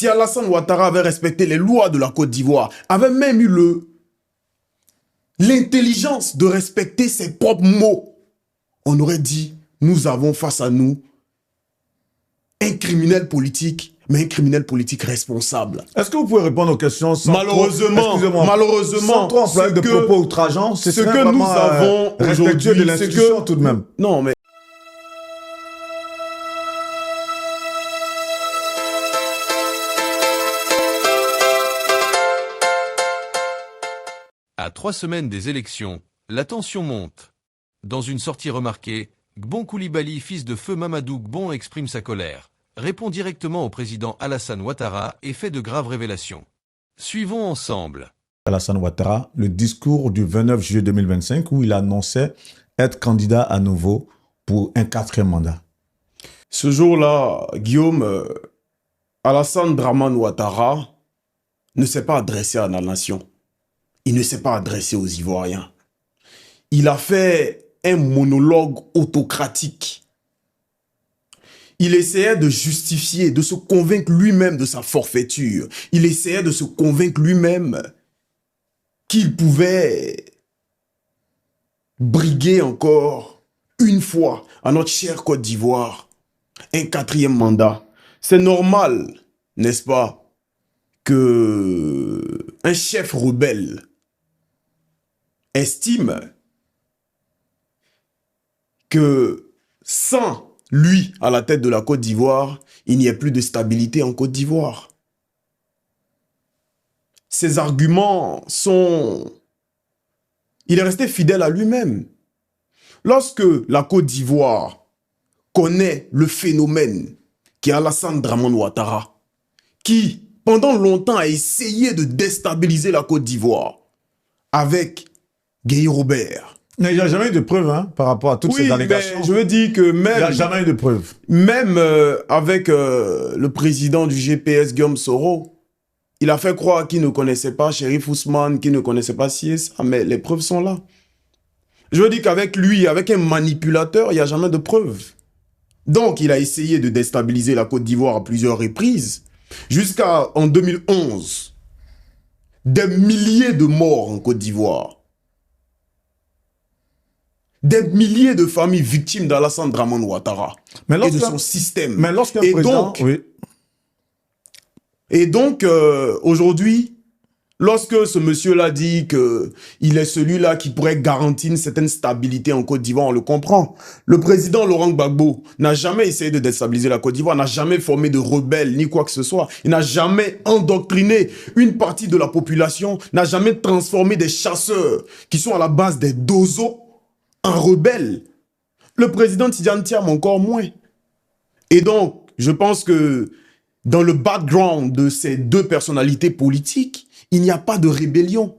si Alassane Ouattara avait respecté les lois de la Côte d'Ivoire, avait même eu l'intelligence de respecter ses propres mots, on aurait dit, nous avons face à nous un criminel politique, mais un criminel politique responsable. Est-ce que vous pouvez répondre aux questions sans malheureusement, sans trop employer de propos outrageants, ce que nous avons respectueux de l'institution tout de même. Non, mais À 3 semaines des élections, la tension monte. Dans une sortie remarquée, Gbon Koulibaly, fils de feu Mamadou Gbon, exprime sa colère, répond directement au président Alassane Ouattara et fait de graves révélations. Suivons ensemble. Alassane Ouattara, le discours du 29 juillet 2025 où il annonçait être candidat à nouveau pour un 4e mandat. Ce jour-là, Guillaume, Alassane Dramane Ouattara ne s'est pas adressé à la nation. Il ne s'est pas adressé aux Ivoiriens. Il a fait un monologue autocratique. Il essayait de justifier, de se convaincre lui-même de sa forfaiture. Il essayait de se convaincre lui-même qu'il pouvait briguer encore une fois à notre chère Côte d'Ivoire un 4e mandat. C'est normal, n'est-ce pas, que un chef rebelle estime que sans lui à la tête de la Côte d'Ivoire, il n'y a plus de stabilité en Côte d'Ivoire. Ses arguments sont... Il est resté fidèle à lui-même. Lorsque la Côte d'Ivoire connaît le phénomène qui est Alassane Dramane Ouattara, qui pendant longtemps a essayé de déstabiliser la Côte d'Ivoire avec Guy Robert. Mais il n'y a jamais eu de preuves par rapport à toutes ces allégations. Mais je veux dire que même... Il n'y a jamais eu de preuves. Même avec le président du GPS, Guillaume Soro, il a fait croire qu'il ne connaissait pas Chérif Ousmane, qu'il ne connaissait pas ci et ça, mais les preuves sont là. Je veux dire qu'avec lui, avec un manipulateur, il n'y a jamais de preuves. Donc, il a essayé de déstabiliser la Côte d'Ivoire à plusieurs reprises, jusqu'à en 2011. Des milliers de morts en Côte d'Ivoire. Des milliers de familles victimes d'Alassane Dramane Ouattara et de son système. Mais lorsqu'un président... Et donc, aujourd'hui, lorsque ce monsieur-là dit qu'il est celui-là qui pourrait garantir une certaine stabilité en Côte d'Ivoire, on le comprend. Le président Laurent Gbagbo n'a jamais essayé de déstabiliser la Côte d'Ivoire, n'a jamais formé de rebelles ni quoi que ce soit. Il n'a jamais endoctriné une partie de la population, n'a jamais transformé des chasseurs qui sont à la base des dozos en rebelles. Le président Tidjane Thiam encore moins. Et donc, je pense que dans le background de ces deux personnalités politiques, il n'y a pas de rébellion.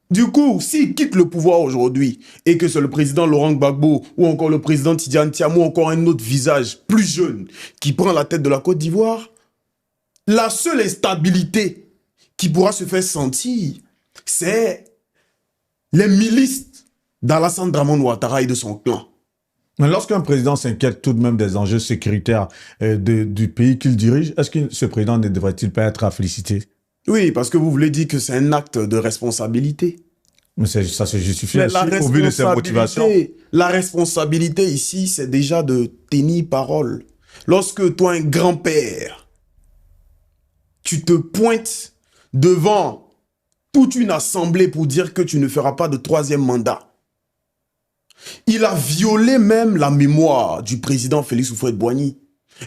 Du coup, s'il quitte le pouvoir aujourd'hui et que c'est le président Laurent Gbagbo ou encore le président Tidjane Thiam ou encore un autre visage plus jeune qui prend la tête de la Côte d'Ivoire, la seule instabilité qui pourra se faire sentir, c'est les milices d'Alassane Dramane Ouattara et de son clan. Mais lorsqu'un président s'inquiète tout de même des enjeux sécuritaires du pays qu'il dirige, est-ce que ce président ne devrait-il pas être à féliciter? Oui, parce que vous voulez dire que c'est un acte de responsabilité. Mais ça se justifie aussi au vu de ses motivations. La responsabilité ici, c'est déjà de tenir parole. Lorsque toi, un grand-père, tu te pointes devant toute une assemblée pour dire que tu ne feras pas de 3e mandat. Il a violé même la mémoire du président Félix Houphouët-Boigny.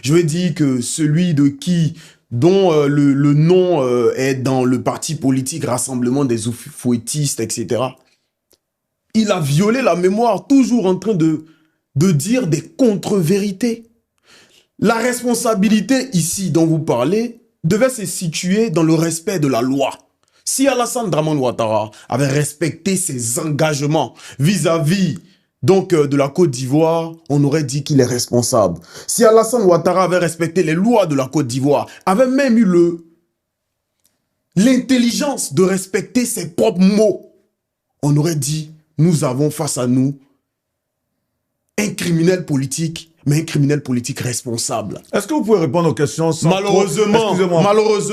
Je veux dire que celui dont le nom est dans le parti politique Rassemblement des Houphouëtistes, etc. Il a violé la mémoire, toujours en train de dire des contre-vérités. La responsabilité ici dont vous parlez devait se situer dans le respect de la loi. Si Alassane Dramane Ouattara avait respecté ses engagements vis-à-vis de la Côte d'Ivoire, on aurait dit qu'il est responsable. Si Alassane Ouattara avait respecté les lois de la Côte d'Ivoire, avait même eu l'intelligence de respecter ses propres mots, on aurait dit, nous avons face à nous un criminel politique, mais un criminel politique responsable. Est-ce que vous pouvez répondre aux questions sans Malheureusement,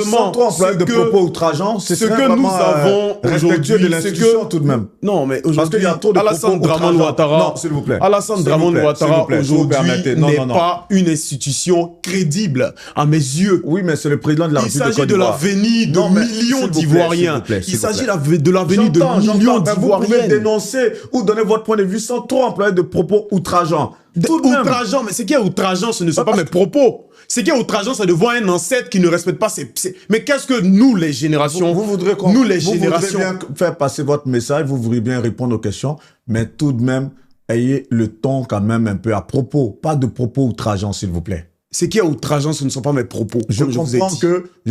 sans trop employer de propos outrageants, ce que nous avons respectueux de l'institution tout de même. Non, mais aujourd'hui, parce qu'il y a trop de Alassane propos Dramane Ouattara, non, s'il vous plaît. Alassane Dramane Ouattara aujourd'hui n'est pas une institution crédible à mes yeux. Oui, mais c'est le président de la République. Il s'agit de l'avenir de millions d'Ivoiriens. Il s'agit de l'avenir de millions d'Ivoiriens. Vous pouvez dénoncer ou donner votre point de vue sans trop employer de propos outrageants. Outrageant, mais ce qui est outrageant, ce ne sont pas mes propos. Ce qui est outrageant, c'est de voir un ancêtre qui ne respecte pas ses... Mais qu'est-ce que nous, les générations... Vous voudrez bien faire passer votre message, vous voudrez bien répondre aux questions, mais tout de même, ayez le ton quand même un peu à propos. Pas de propos outrageants, s'il vous plaît. Ce qui est outrageant, ce ne sont pas mes propos. Je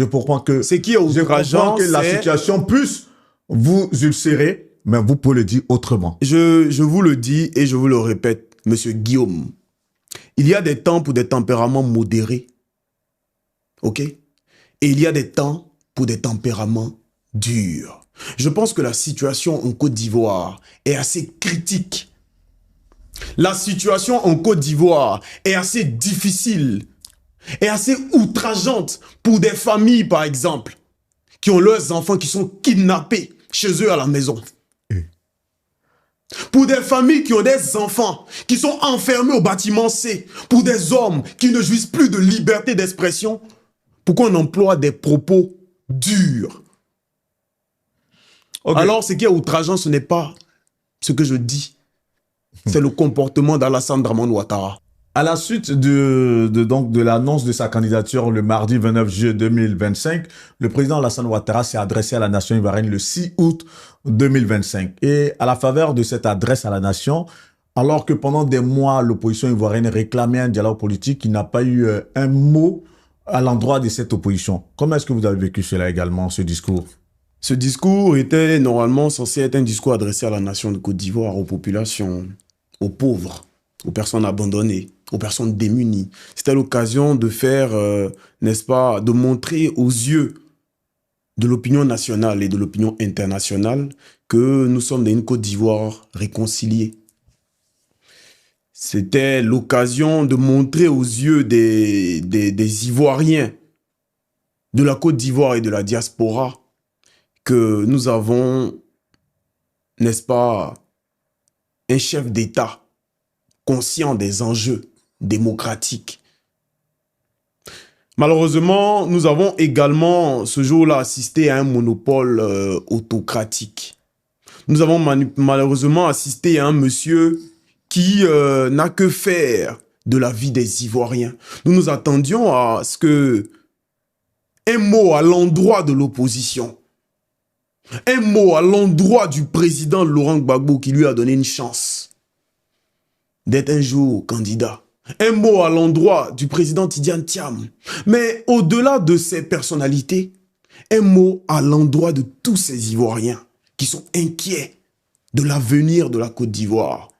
comprends que ce qui est outrageant, que la situation puisse vous ulcérer, mais vous pouvez le dire autrement. Je vous le dis et je vous le répète, Monsieur Guillaume, il y a des temps pour des tempéraments modérés, ok? Et il y a des temps pour des tempéraments durs. Je pense que la situation en Côte d'Ivoire est assez critique. La situation en Côte d'Ivoire est assez difficile, est assez outrageante pour des familles, par exemple, qui ont leurs enfants qui sont kidnappés chez eux à la maison. Pour des familles qui ont des enfants qui sont enfermés au bâtiment C, pour des hommes qui ne jouissent plus de liberté d'expression, pourquoi on emploie des propos durs? Okay. Alors, ce qui est outrageant, ce n'est pas ce que je dis, c'est le comportement d'Alassane Dramane Ouattara. À la suite de l'annonce de sa candidature le mardi 29 juillet 2025, le président Alassane Ouattara s'est adressé à la nation ivoirienne le 6 août 2025. Et à la faveur de cette adresse à la nation, alors que pendant des mois, l'opposition ivoirienne réclamait un dialogue politique, il n'a pas eu un mot à l'endroit de cette opposition. Comment est-ce que vous avez vécu cela également, ce discours? Ce discours était normalement censé être un discours adressé à la nation de Côte d'Ivoire, aux populations, aux pauvres, aux personnes abandonnées, aux personnes démunies. C'était l'occasion de faire, n'est-ce pas, de montrer aux yeux de l'opinion nationale et de l'opinion internationale que nous sommes dans une Côte d'Ivoire réconciliée. C'était l'occasion de montrer aux yeux des Ivoiriens de la Côte d'Ivoire et de la diaspora que nous avons, n'est-ce pas, un chef d'État conscient des enjeux démocratiques. Malheureusement, nous avons également ce jour-là assisté à un monopole autocratique. Nous avons malheureusement assisté à un monsieur qui n'a que faire de la vie des Ivoiriens. Nous nous attendions à ce que un mot à l'endroit de l'opposition, un mot à l'endroit du président Laurent Gbagbo qui lui a donné une chance d'être un jour candidat. Un mot à l'endroit du président Tidiane Thiam. Mais au-delà de ces personnalités, un mot à l'endroit de tous ces Ivoiriens qui sont inquiets de l'avenir de la Côte d'Ivoire.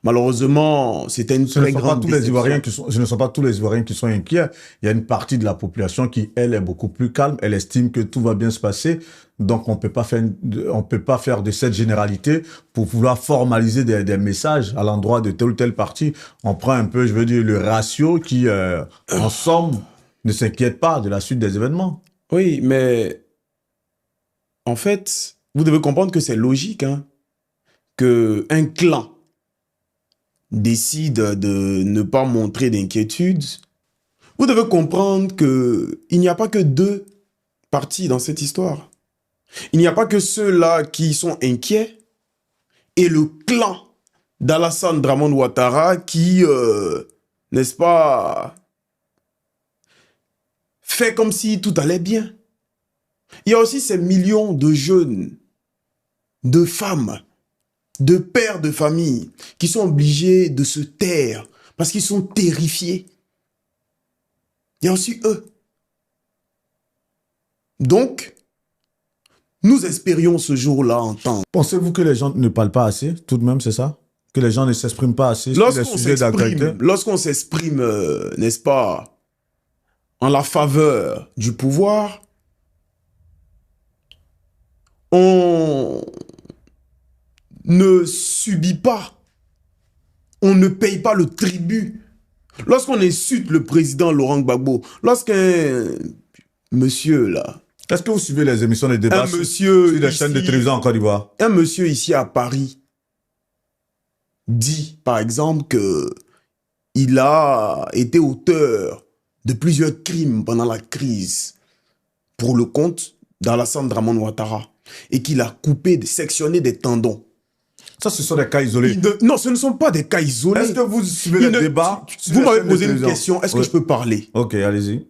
Malheureusement, c'était une très grande déception. Ce ne sont pas tous les Ivoiriens qui sont inquiets. Il y a une partie de la population qui, elle, est beaucoup plus calme. Elle estime que tout va bien se passer. Donc, on peut pas faire de cette généralité pour vouloir formaliser des messages à l'endroit de telle ou telle partie. On prend un peu, je veux dire, le ratio qui, en somme, ne s'inquiète pas de la suite des événements. Oui, mais en fait, vous devez comprendre que c'est logique, hein, qu'un clan décide de ne pas montrer d'inquiétude. Vous devez comprendre qu'il n'y a pas que deux parties dans cette histoire. Il n'y a pas que ceux-là qui sont inquiets et le clan d'Alassane Dramane Ouattara qui, n'est-ce pas, fait comme si tout allait bien. Il y a aussi ces millions de jeunes, de femmes, de pères de famille qui sont obligés de se taire parce qu'ils sont terrifiés. Il y a aussi eux. Donc, nous espérions ce jour-là entendre. Pensez-vous que les gens ne parlent pas assez, tout de même, c'est ça? Que les gens ne s'expriment pas assez sur les sujets d'actualité? Lorsqu'on s'exprime, n'est-ce pas, en la faveur du pouvoir, on ne subit pas on ne paye pas le tribut. Lorsqu'on insulte le président Laurent Gbagbo, lorsqu'un monsieur là, Est-ce que vous suivez les émissions de débat sur les chaînes de télévision en Côte d'Ivoire? Un monsieur ici à Paris dit, par exemple, que il a été auteur de plusieurs crimes pendant la crise pour le compte d'Alassane Dramane Ouattara et qu'il a coupé, sectionné des tendons. Ça, ce sont des cas isolés. Non, ce ne sont pas des cas isolés. Est-ce que vous suivez les débats? Vous m'avez posé une question, est-ce que je peux parler? Ok, allez-y.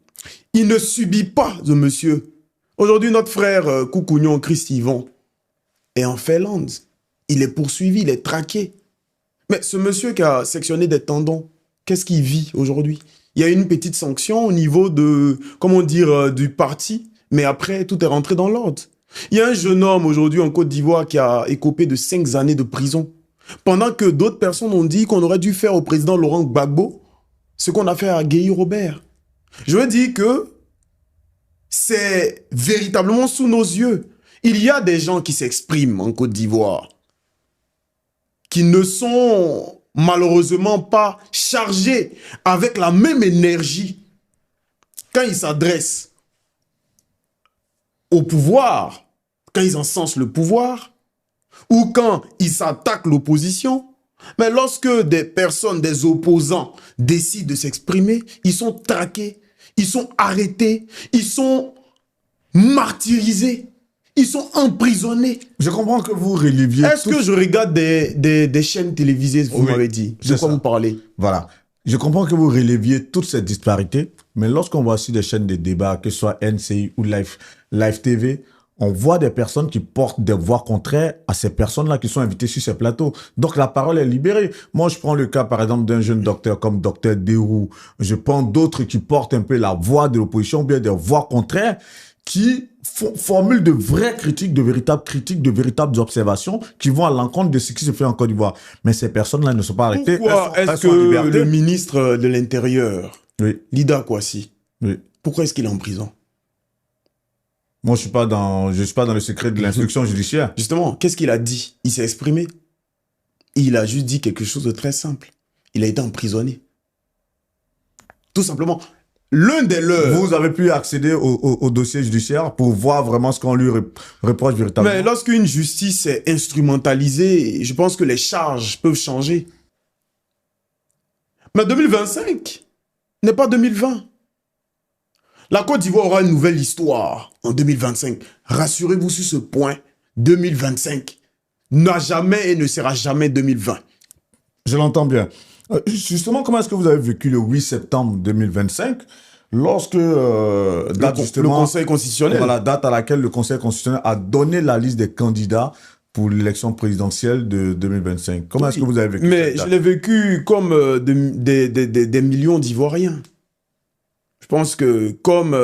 Il ne subit pas ce monsieur. Aujourd'hui, notre frère Koukounion Christ Yvon est en Finlande. Il est poursuivi, il est traqué. Mais ce monsieur qui a sectionné des tendons, qu'est-ce qu'il vit aujourd'hui? Il y a une petite sanction au niveau de, comment dire, du parti, mais après, tout est rentré dans l'ordre. Il y a un jeune homme aujourd'hui en Côte d'Ivoire qui a écopé de 5 années de prison. Pendant que d'autres personnes ont dit qu'on aurait dû faire au président Laurent Gbagbo ce qu'on a fait à Guéhi Robert. Je veux dire que c'est véritablement sous nos yeux. Il y a des gens qui s'expriment en Côte d'Ivoire qui ne sont malheureusement pas chargés avec la même énergie quand ils s'adressent au pouvoir, quand ils encensent le pouvoir, ou quand ils s'attaquent l'opposition. Mais lorsque des personnes, des opposants décident de s'exprimer, ils sont traqués, ils sont arrêtés, ils sont martyrisés, ils sont emprisonnés. Je comprends que vous reliviez... Est-ce que je regarde des chaînes télévisées, vous m'avez dit? De quoi vous parlez? Voilà. Je comprends que vous releviez toutes ces disparités, mais lorsqu'on voit sur des chaînes de débat, que ce soit NCI ou Live TV, on voit des personnes qui portent des voix contraires à ces personnes-là qui sont invitées sur ces plateaux. Donc la parole est libérée. Moi, je prends le cas, par exemple, d'un jeune docteur comme docteur Deroux. Je prends d'autres qui portent un peu la voix de l'opposition, bien des voix contraires, qui formulent de vraies critiques, de véritables observations qui vont à l'encontre de ce qui se fait en Côte d'Ivoire. Mais ces personnes-là ne sont pas arrêtées. Pourquoi est-ce que le ministre de l'Intérieur, Lida Kouassi, pourquoi est-ce qu'il est en prison? Moi, je suis pas dans le secret de l'instruction judiciaire. Justement, qu'est-ce qu'il a dit? Il s'est exprimé. Il a juste dit quelque chose de très simple. Il a été emprisonné. Tout simplement. L'un des leurs... Vous avez pu accéder au dossier judiciaire pour voir vraiment ce qu'on lui reproche véritablement. Mais lorsqu'une justice est instrumentalisée, je pense que les charges peuvent changer. Mais 2025 n'est pas 2020. La Côte d'Ivoire aura une nouvelle histoire en 2025. Rassurez-vous sur ce point, 2025 n'a jamais et ne sera jamais 2020. Je l'entends bien. Justement, comment est-ce que vous avez vécu le 8 septembre 2025 lorsque le Conseil constitutionnel, voilà, date à laquelle le Conseil constitutionnel a donné la liste des candidats pour l'élection présidentielle de 2025? Comment est-ce que vous avez vécu? Mais je l'ai vécu comme des millions d'Ivoiriens. Je pense que comme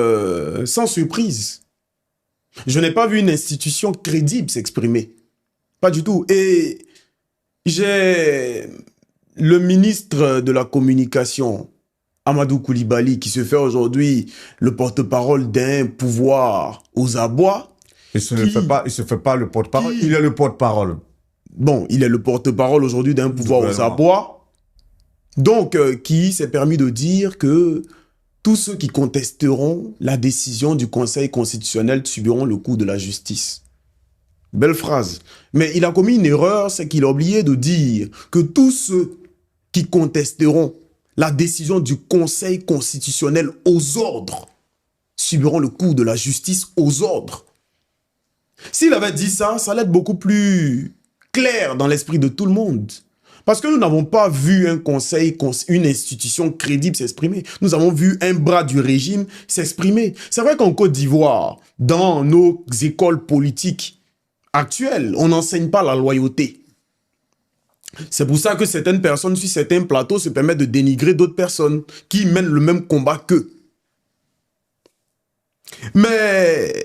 sans surprise. Je n'ai pas vu une institution crédible s'exprimer. Pas du tout. Et j'ai le ministre de la Communication, Amadou Koulibaly, qui se fait aujourd'hui le porte-parole d'un pouvoir aux abois. Il se fait pas le porte-parole, il est le porte-parole. Bon, il est le porte-parole aujourd'hui d'un pouvoir aux abois. Donc, qui s'est permis de dire que tous ceux qui contesteront la décision du Conseil constitutionnel subiront le coup de la justice. Belle phrase. Mais il a commis une erreur, c'est qu'il a oublié de dire que tous ceux qui contesteront la décision du Conseil constitutionnel aux ordres subiront le coup de la justice aux ordres. S'il avait dit ça, ça allait être beaucoup plus clair dans l'esprit de tout le monde. Parce que nous n'avons pas vu un conseil, une institution crédible s'exprimer. Nous avons vu un bras du régime s'exprimer. C'est vrai qu'en Côte d'Ivoire, dans nos écoles politiques actuelles, on n'enseigne pas la loyauté. C'est pour ça que certaines personnes sur certains plateaux se permettent de dénigrer d'autres personnes qui mènent le même combat qu'eux. Mais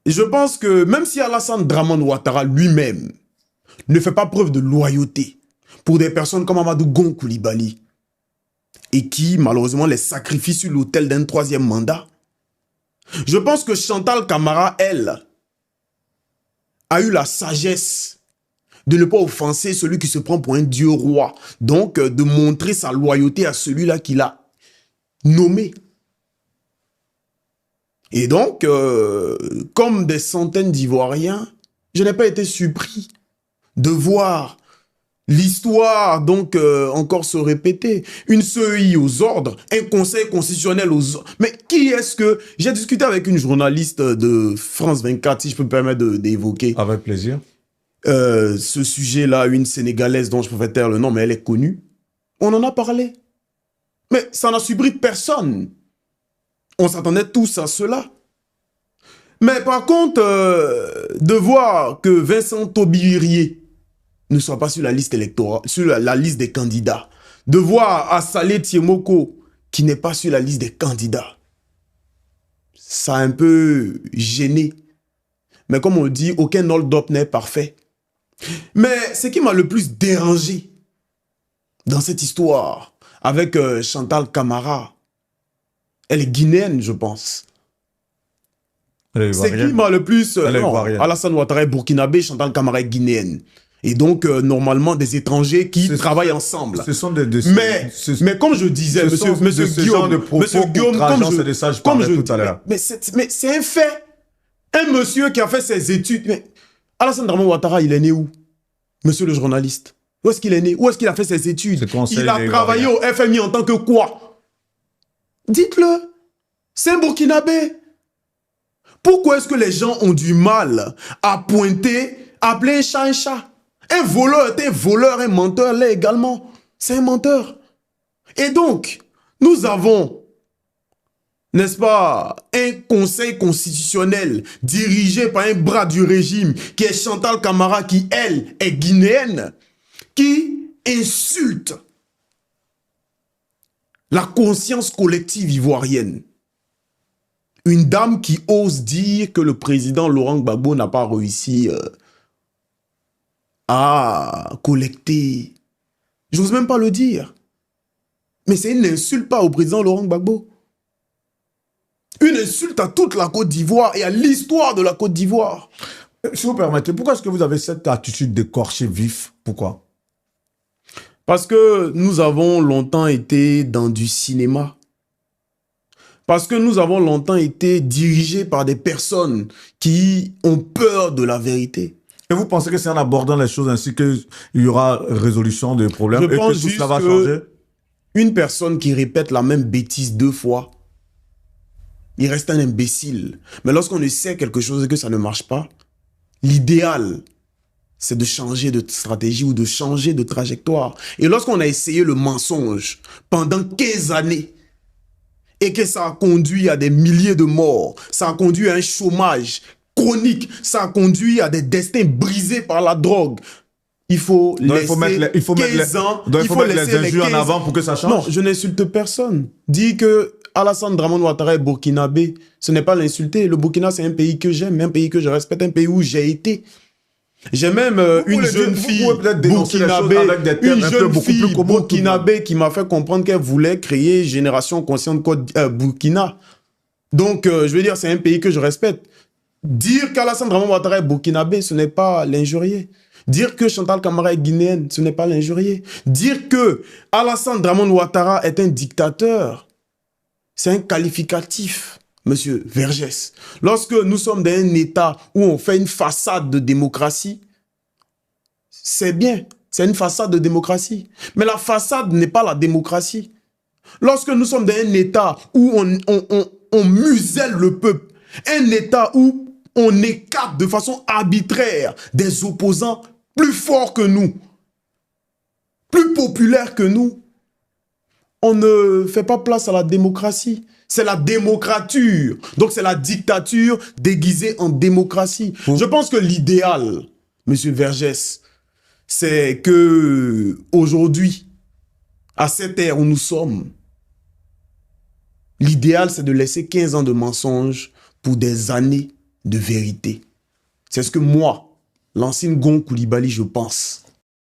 je pense que même si Alassane Dramane Ouattara lui-même ne fait pas preuve de loyauté pour des personnes comme Amadou Gon Koulibaly et qui malheureusement les sacrifie sur l'autel d'un troisième mandat, je pense que Chantal Camara, elle, a eu la sagesse de ne pas offenser celui qui se prend pour un dieu roi. Donc, de montrer sa loyauté à celui-là qu'il a nommé. Et donc, comme des centaines d'Ivoiriens, je n'ai pas été surpris de voir l'histoire donc encore se répéter. Une CEI aux ordres, un conseil constitutionnel aux ordres. Mais qui est-ce que... J'ai discuté avec une journaliste de France 24, si je peux me permettre d'évoquer. Avec plaisir. Ce sujet-là, une Sénégalaise dont je pouvais taire le nom, mais elle est connue. On en a parlé. Mais ça n'a surpris personne. On s'attendait tous à cela. Mais par contre, de voir que Vincent Taubirier ne soit pas sur la liste électorale, sur la liste des candidats, de voir Assalé Tiemoko qui n'est pas sur la liste des candidats, ça a un peu gêné. Mais comme on dit, aucun hold-up n'est parfait. Mais ce qui m'a le plus dérangé dans cette histoire avec Chantal Camara, elle est guinéenne, je pense. C'est qui m'a le plus... non, Alassane Ouattara est burkinabé, Chantal Camara est guinéenne. Et donc, normalement, des étrangers qui travaillent ensemble. Ce sont des mais comme je disais, monsieur Guillaume, comme je disais, mais c'est un fait. Un monsieur qui a fait ses études... Mais Alassane Dramane Ouattara, il est né où? Monsieur le journaliste. Où est-ce qu'il est né? Où est-ce qu'il a fait ses études? Il a travaillé au FMI en tant que quoi? Dites-le. C'est un burkinabé. Pourquoi est-ce que les gens ont du mal à pointer, appeler un chat un chat? Un voleur est un voleur, un menteur l'est également. C'est un menteur. Et donc, nous avons, n'est-ce pas, un conseil constitutionnel dirigé par un bras du régime qui est Chantal Camara, qui, elle, est guinéenne, qui insulte la conscience collective ivoirienne. Une dame qui ose dire que le président Laurent Gbagbo n'a pas réussi à collecter. Je n'ose même pas le dire. Mais c'est une insulte pas au président Laurent Gbagbo. Une insulte à toute la Côte d'Ivoire et à l'histoire de la Côte d'Ivoire. Si vous permettez, pourquoi est-ce que vous avez cette attitude d'écorché vif? Pourquoi? Parce que nous avons longtemps été dans du cinéma. Parce que nous avons longtemps été dirigés par des personnes qui ont peur de la vérité. Et vous pensez que c'est en abordant les choses ainsi qu'il y aura résolution des problèmes et que tout cela va changer? Une personne qui répète la même bêtise 2 fois, il reste un imbécile. Mais lorsqu'on essaie quelque chose et que ça ne marche pas, l'idéal, c'est de changer de stratégie ou de changer de trajectoire. Et lorsqu'on a essayé le mensonge pendant 15 années, et que ça a conduit à des milliers de morts, ça a conduit à un chômage chronique, ça a conduit à des destins brisés par la drogue. Il faut laisser 15 ans, il faut mettre les injures en avant pour que ça change. Non, je n'insulte personne. Dire que Alassane Dramane Ouattara est burkinabé, ce n'est pas l'insulter. Le Burkina, c'est un pays que j'aime, un pays que je respecte, un pays où j'ai été. J'ai même une jeune fille burkinabé qui m'a fait comprendre qu'elle voulait créer Génération Consciente Burkina. Donc, je veux dire, c'est un pays que je respecte. Dire qu'Alassane Dramane Ouattara est burkinabé, ce n'est pas l'injurier. Dire que Chantal Camara est guinéenne, ce n'est pas l'injurier. Dire que Alassane Dramane Ouattara est un dictateur, c'est un qualificatif. Monsieur Vergès, lorsque nous sommes dans un État où on fait une façade de démocratie, c'est bien, c'est une façade de démocratie. Mais la façade n'est pas la démocratie. Lorsque nous sommes dans un État où on muselle le peuple, un État où on écarte de façon arbitraire des opposants plus forts que nous, plus populaires que nous, on ne fait pas place à la démocratie. C'est la démocrature. Donc c'est la dictature déguisée en démocratie. Je pense que l'idéal, monsieur Vergès, c'est que aujourd'hui, à cette ère où nous sommes, l'idéal c'est de laisser 15 ans de mensonges pour des années de vérité. C'est ce que moi, l'ancien Gon Coulibaly, je pense.